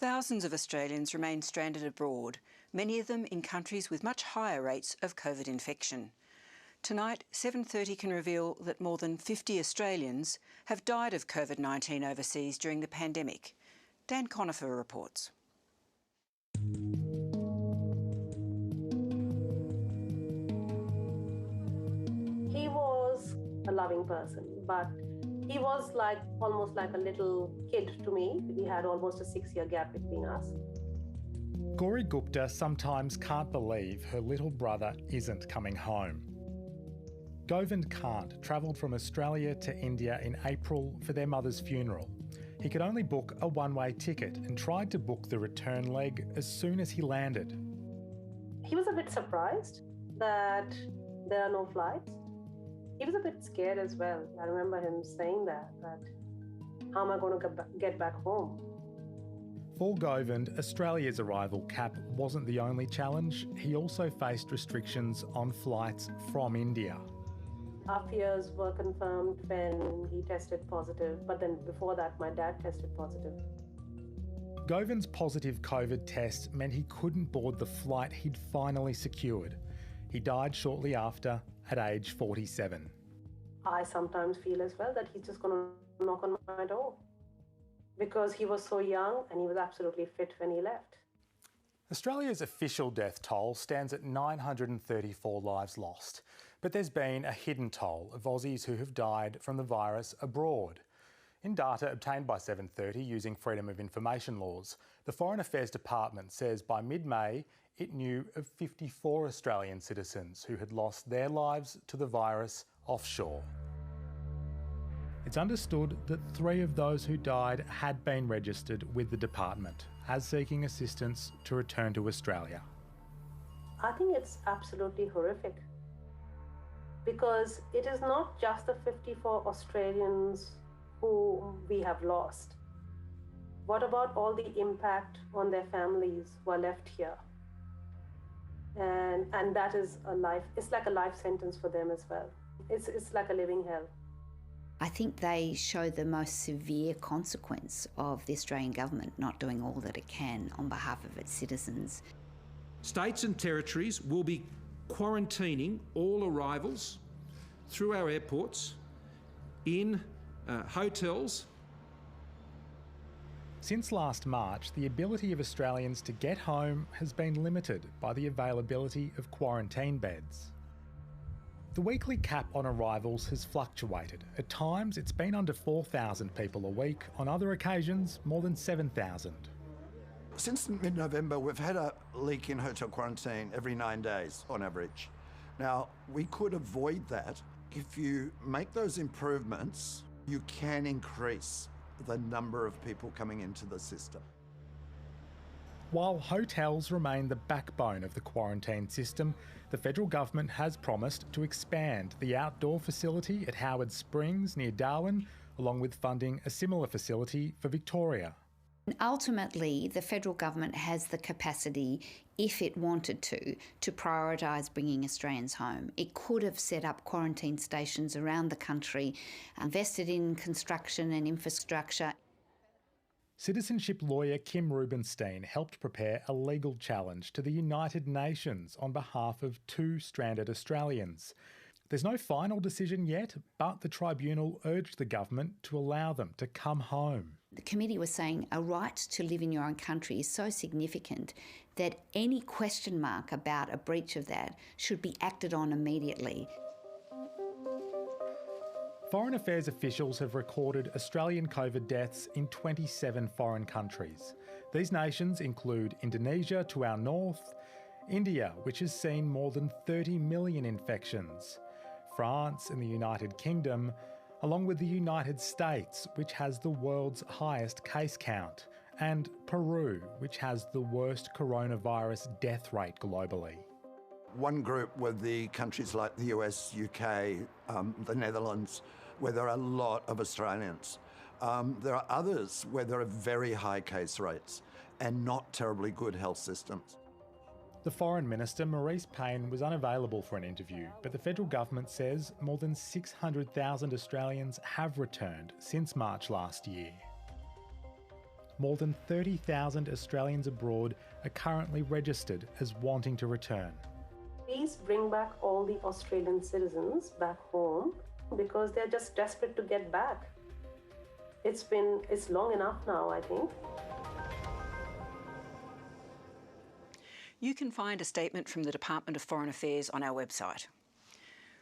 Thousands of Australians remain stranded abroad, many of them in countries with much higher rates of COVID infection. Tonight, 7:30 can reveal that more than 50 Australians have died of COVID-19 overseas during the pandemic. Dan Conifer reports. He was a loving person, but he was almost like a little kid to me. We had almost a 6-year gap between us. Gauri Gupta sometimes can't believe her little brother isn't coming home. Govind Kant travelled from Australia to India in April for their mother's funeral. He could only book a one-way ticket and tried to book the return leg as soon as he landed. He was a bit surprised that there are no flights. He was a bit scared as well. I remember him saying that how am I going to get back home? For Govind, Australia's arrival cap wasn't the only challenge. He also faced restrictions on flights from India. Our fears were confirmed when he tested positive, but then before that, my dad tested positive. Govind's positive COVID test meant he couldn't board the flight he'd finally secured. He died shortly after, at age 47. I sometimes feel as well that he's just going to knock on my door because he was so young and he was absolutely fit when he left. Australia's official death toll stands at 934 lives lost, but there's been a hidden toll of Aussies who have died from the virus abroad. In data obtained by 7:30 using Freedom of Information laws, the Foreign Affairs Department says by mid-May it knew of 54 Australian citizens who had lost their lives to the virus offshore. It's understood that 3 of those who died had been registered with the department as seeking assistance to return to Australia. I think it's absolutely horrific because it is not just the 54 Australians who we have lost. What about all the impact on their families who are left here? And that is it's like a life sentence for them as well. It's like a living hell. I think they show the most severe consequence of the Australian government not doing all that it can on behalf of its citizens. States and territories will be quarantining all arrivals through our airports, in hotels. Since last March, the ability of Australians to get home has been limited by the availability of quarantine beds. The weekly cap on arrivals has fluctuated. At times, it's been under 4,000 people a week. On other occasions, more than 7,000. Since mid-November, we've had a leak in hotel quarantine every 9 days on average. Now, we could avoid that. If you make those improvements, you can increase the number of people coming into the system. While hotels remain the backbone of the quarantine system, the federal government has promised to expand the outdoor facility at Howard Springs near Darwin, along with funding a similar facility for Victoria. And ultimately, the federal government has the capacity, if it wanted to prioritise bringing Australians home. It could have set up quarantine stations around the country, invested in construction and infrastructure. Citizenship lawyer Kim Rubenstein helped prepare a legal challenge to the United Nations on behalf of 2 stranded Australians. There's no final decision yet, but the tribunal urged the government to allow them to come home. The committee was saying a right to live in your own country is so significant that any question mark about a breach of that should be acted on immediately. Foreign Affairs officials have recorded Australian COVID deaths in 27 foreign countries. These nations include Indonesia to our north, India, which has seen more than 30 million infections, France and the United Kingdom, along with the United States, which has the world's highest case count, and Peru, which has the worst coronavirus death rate globally. One group were the countries like the US, UK, the Netherlands, where there are a lot of Australians. There are others where there are very high case rates and not terribly good health systems. The Foreign Minister, Marise Payne, was unavailable for an interview, but the federal government says more than 600,000 Australians have returned since March last year. more than 30,000 Australians abroad are currently registered as wanting to return. Please bring back all the Australian citizens back home because they're just desperate to get back. It's long enough now, I think. You can find a statement from the Department of Foreign Affairs on our website.